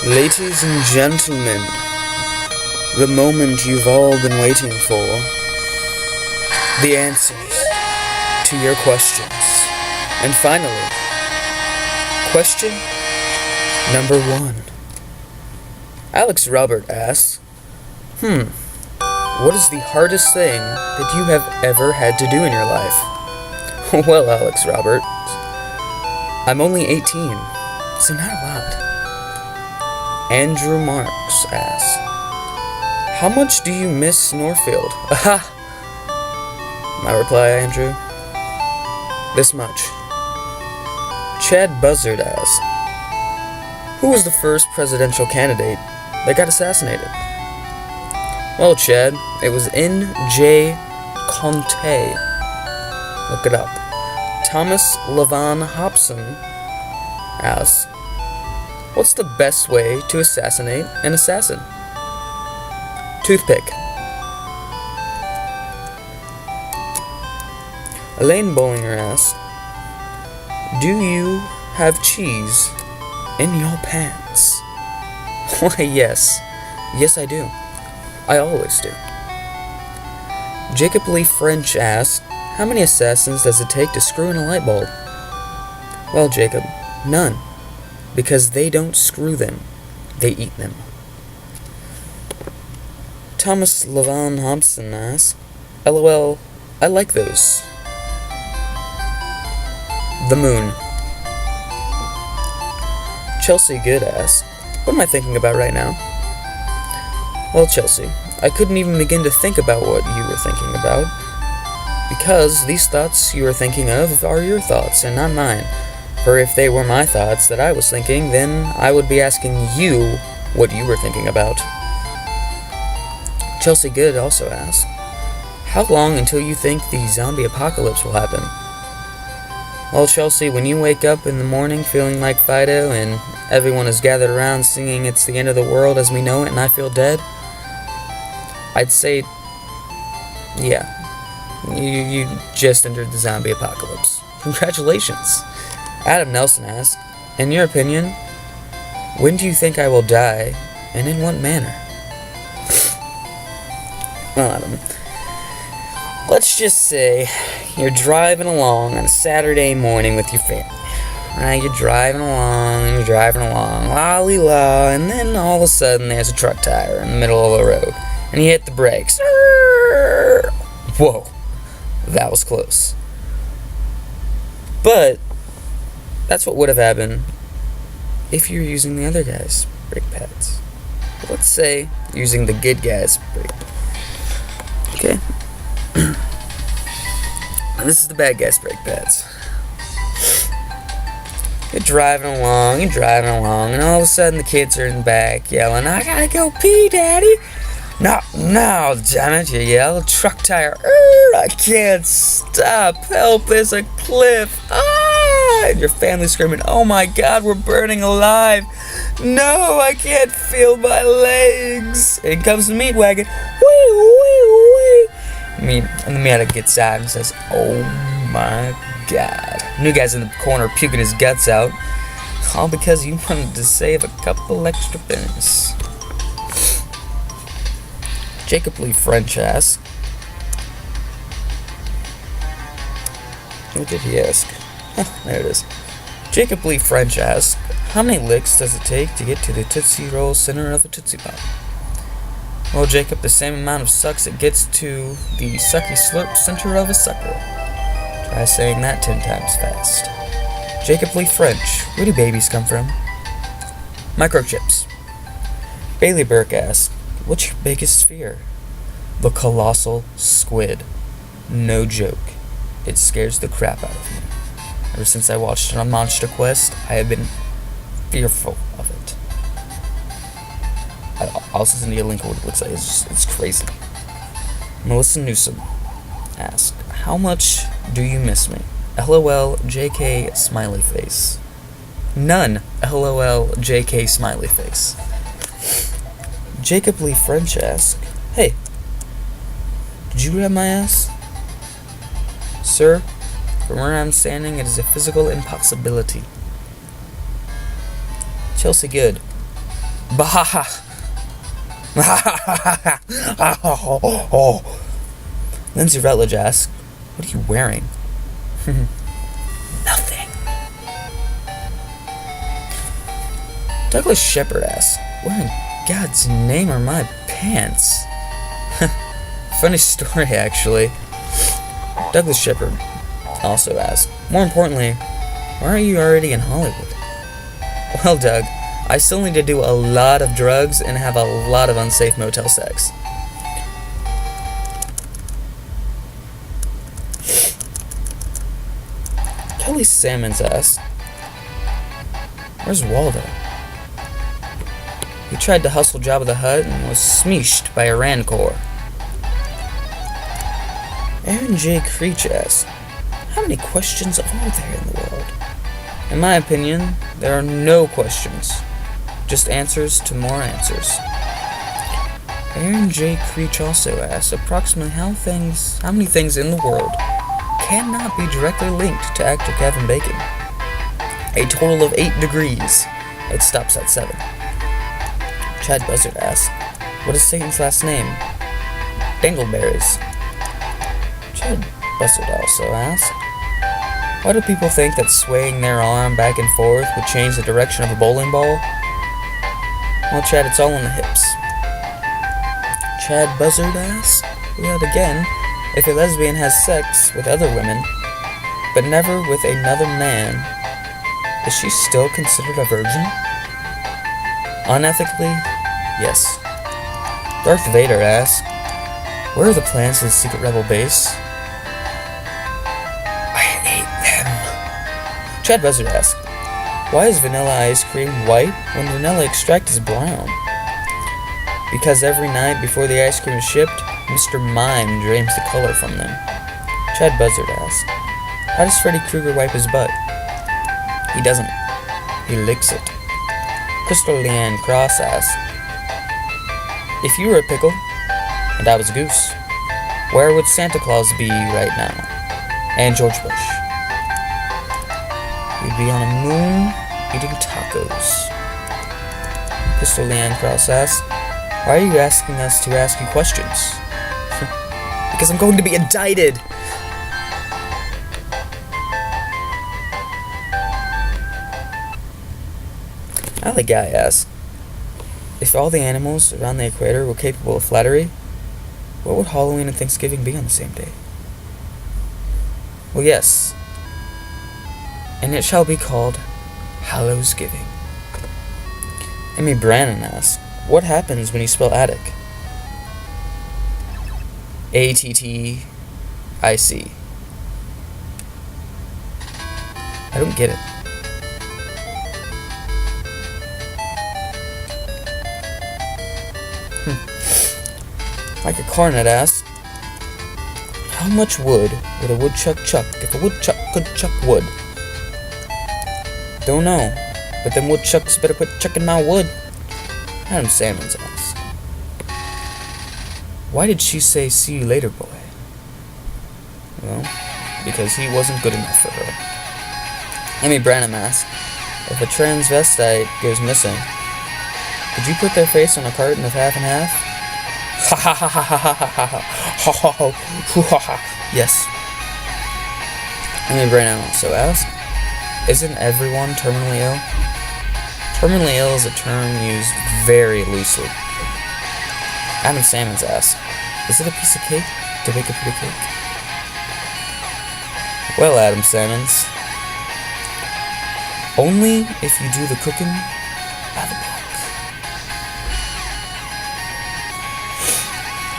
Ladies and gentlemen, the moment you've all been waiting for, the answers to your questions. And finally, question number 1. Alex Robert asks, what is the hardest thing that you have ever had to do in your life? Well, Alex Robert, I'm only 18, so not a lot. Andrew Marks asks, how much do you miss Northfield? Aha! My reply, Andrew, this much. Chad Buzzard asks, who was the first presidential candidate that got assassinated? Well, Chad, it was N.J. Conte. Look it up. Thomas Levon Hobson asks, what's the best way to assassinate an assassin? Toothpick. Elaine Bollinger asks, do you have cheese in your pants? Why, yes. Yes, I do. I always do. Jacob Lee French asks, how many assassins does it take to screw in a light bulb? Well, Jacob, none. Because they don't screw them, they eat them. Thomas Levon Hobson asks, LOL, I like those. The moon. Chelsea Good asks, what am I thinking about right now? Well, Chelsea, I couldn't even begin to think about what you were thinking about, because these thoughts you are thinking of are your thoughts and not mine. For if they were my thoughts that I was thinking, then I would be asking you what you were thinking about. Chelsea Good also asks, how long until you think the zombie apocalypse will happen? Well, Chelsea, when you wake up in the morning feeling like Fido and everyone is gathered around singing it's the end of the world as we know it and I feel dead, I'd say, yeah, you just entered the zombie apocalypse. Congratulations. Adam Nelson asks, in your opinion, when do you think I will die, and in what manner? Well, Adam, let's just say you're driving along on a Saturday morning with your family. Right, you're driving along, la-li-la, and then all of a sudden there's a truck tire in the middle of the road, and you hit the brakes. Whoa, that was close. But that's what would have happened if you're using the other guy's brake pads. Let's say using the good guy's brake. Okay. This is the bad guy's brake pads. You're driving along, and all of a sudden the kids are in the back yelling, I gotta go pee, Daddy. No, damn it, you yell. Truck tire. I can't stop. Help, there's a cliff. And your family screaming, oh my God, we're burning alive. No, I can't feel my legs. In comes the meat wagon. Wee. And the medic gets out and says, oh my God. New guy's in the corner puking his guts out. All because you wanted to save a couple extra pennies. Jacob Lee French asks, what did he ask? There it is. Jacob Lee French asks, how many licks does it take to get to the Tootsie Roll center of a Tootsie Pop? Well, Jacob, the same amount of sucks it gets to the Sucky Slurp center of a sucker. Try saying that 10 times fast. Jacob Lee French, where do babies come from? Microchips. Bailey Burke asks, what's your biggest fear? The colossal squid. No joke. It scares the crap out of me. Ever since I watched it on Monster Quest, I have been fearful of it. I'll send you a link of what it looks like. It's crazy. Melissa Newsom asks, how much do you miss me? LOL JK smiley face. None. LOL JK smiley face. Jacob Lee French asks, hey, did you grab my ass? Sir, from where I'm standing, it is a physical impossibility. Chelsea Good. Bah! Lindsay Rutledge asks, "What are you wearing?" Nothing. Douglas Shepard asks, "Where in God's name are my pants?" Funny story, actually. Douglas Shepard also asks, "More importantly, why aren't you already in Hollywood?" Well, Doug, I still need to do a lot of drugs and have a lot of unsafe motel sex. Kelly Sammons asks, "Where's Waldo?" He tried to hustle Jabba the Hutt and was smeeshed by a Rancor. Aaron J. Creech asks, "How many questions are there in the world?" In my opinion, there are no questions, just answers to more answers. Aaron J. Creech also asks approximately how many things in the world cannot be directly linked to actor Kevin Bacon. A total of 8 degrees. It stops at 7. Chad Buzzard asks, "What is Satan's last name?" Dangleberries. Chad Buzzard also asks, "Why do people think that swaying their arm back and forth would change the direction of a bowling ball?" Well, Chad, it's all in the hips. Chad Buzzard asks, yet again, if a lesbian has sex with other women, but never with another man, is she still considered a virgin? Unethically, yes. Darth Vader asks, "Where are the plans to the secret rebel base?" I hate them. Chad Buzzard asks, "Why is vanilla ice cream white when vanilla extract is brown?" Because every night before the ice cream is shipped, Mr. Mime drains the color from them. Chad Buzzard asks, "How does Freddy Krueger wipe his butt?" He doesn't. He licks it. Crystal Leanne Cross asks, "If you were a pickle, and I was a goose, where would Santa Claus be right now? And George Bush?" He'd be on a moon eating tacos. Crystal Leanne Cross asks, "Why are you asking us to ask you questions?" Because I'm going to be indicted! Alley Guy asks, "If all the animals around the equator were capable of flattery, what would Halloween and Thanksgiving be on the same day?" Well, yes. And it shall be called Hallowsgiving. Amy Brannon asks, "What happens when you spell attic?" ATTIC. I don't get it. Micah Carnett asks, "How much wood would a woodchuck chuck if a woodchuck could chuck wood?" Don't know, but them woodchucks better quit chucking my wood. Adam Sammons asks, "Why did she say 'see you later, boy'?" Well, because he wasn't good enough for her. Amy Branham asks, "If a transvestite goes missing, could you put their face on a carton of half and half?" Ha ha ha ha ha ha ha ha ha ha ha. Yes. Amy Branham also asks, "Isn't everyone terminally ill?" Terminally ill is a term used very loosely. Adam Sammons asks, "Is it a piece of cake to bake a pretty cake?" Well, Adam Sammons, only if you do the cooking by the book.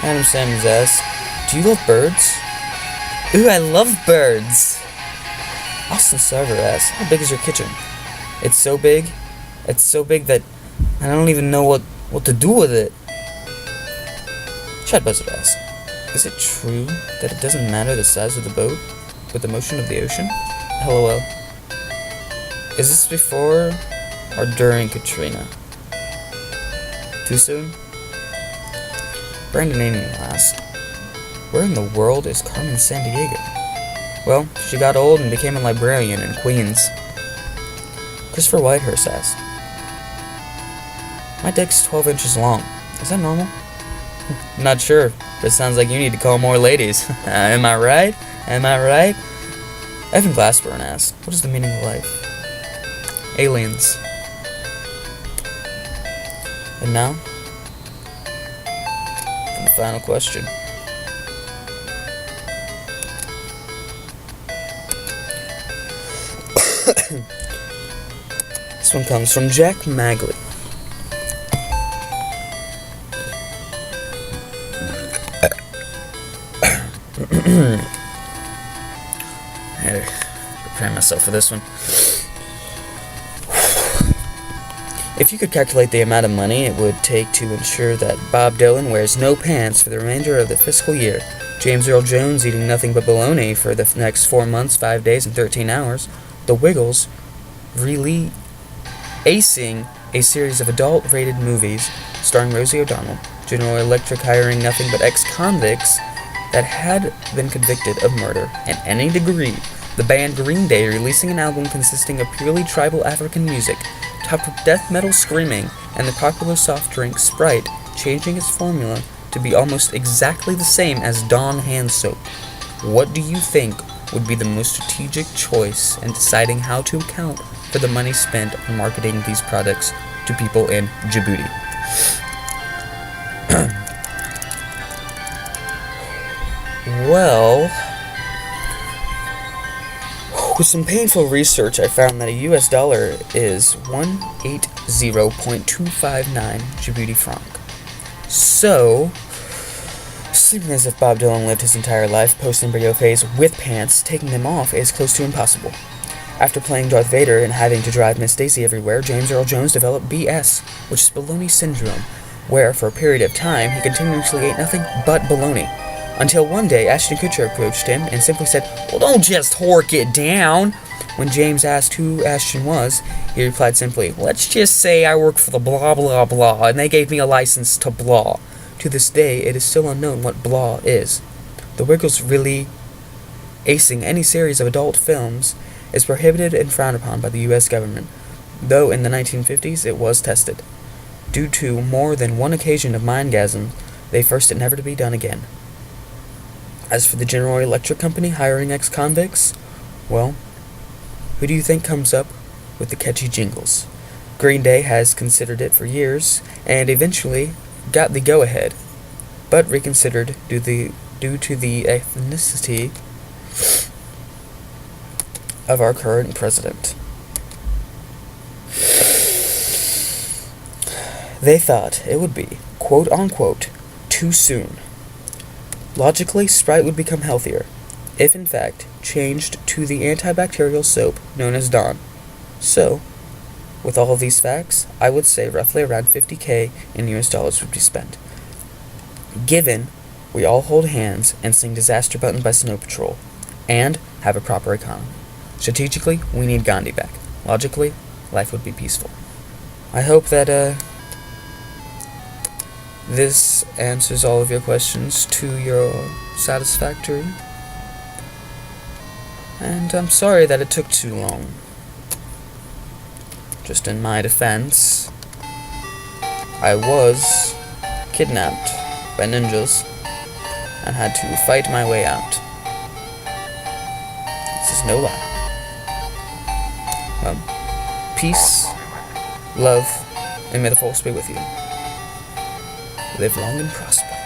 Adam Sammons asks, "Do you love birds?" Ooh, I love birds! Austin Sarver asks, "How big is your kitchen?" It's so big that I don't even know what to do with it. Chad Buzzard asks, "Is it true that it doesn't matter the size of the boat with the motion of the ocean?" LOL. Is this before or during Katrina? Too soon? Brandon Ainen asks, "Where in the world is Carmen Sandiego?" Well, she got old and became a librarian in Queens. Christopher Whitehurst asks, My dick's 12 inches long. Is that normal? Not sure, but it sounds like you need to call more ladies. Am I right? Am I right? Evan Glassburn asked, what is the meaning of life? Aliens. And now, for the final question. This one comes from Jack Magley. I had to prepare myself for this one. If you could calculate the amount of money it would take to ensure that Bob Dylan wears no pants for the remainder of the fiscal year, James Earl Jones eating nothing but bologna for the next 4 months, 5 days, and 13 hours, the Wiggles really acing a series of adult-rated movies starring Rosie O'Donnell, General Electric hiring nothing but ex-convicts that had been convicted of murder in any degree, the band Green Day releasing an album consisting of purely tribal African music, topped with death metal screaming, and the popular soft drink Sprite changing its formula to be almost exactly the same as Dawn hand soap. What do you think would be the most strategic choice in deciding how to account for the money spent on marketing these products to people in Djibouti? Well, with some painful research, I found that a US dollar is 180.259 Djibouti franc. So, sleeping as if Bob Dylan lived his entire life post-embryo phase with pants, taking them off is close to impossible. After playing Darth Vader and having to drive Miss Daisy everywhere, James Earl Jones developed BS, which is bologna syndrome, where, for a period of time, he continuously ate nothing but bologna. Until one day, Ashton Kutcher approached him and simply said, "Well, don't just hork it down." When James asked who Ashton was, he replied simply, "Let's just say I work for the blah blah blah, and they gave me a license to blah." To this day, it is still unknown what blah is. The Wiggles really acing any series of adult films is prohibited and frowned upon by the US government, though in the 1950s it was tested. Due to more than one occasion of mindgasm, they forced it never to be done again. As for the General Electric Company hiring ex-convicts, well, who do you think comes up with the catchy jingles? Green Day has considered it for years, and eventually got the go-ahead, but reconsidered due to the ethnicity of our current president. They thought it would be, quote-unquote, too soon. Logically, Sprite would become healthier, if in fact changed to the antibacterial soap known as Dawn. So, with all of these facts, I would say roughly around $50,000 in US dollars would be spent. Given we all hold hands and sing Disaster Button by Snow Patrol, and have a proper economy. Strategically, we need Gandhi back. Logically, life would be peaceful. I hope that, this answers all of your questions to your satisfactory. And I'm sorry that it took too long. Just in my defense, I was kidnapped by ninjas and had to fight my way out. This is no lie. Peace, love, and may the force be with you. Live long and prosper.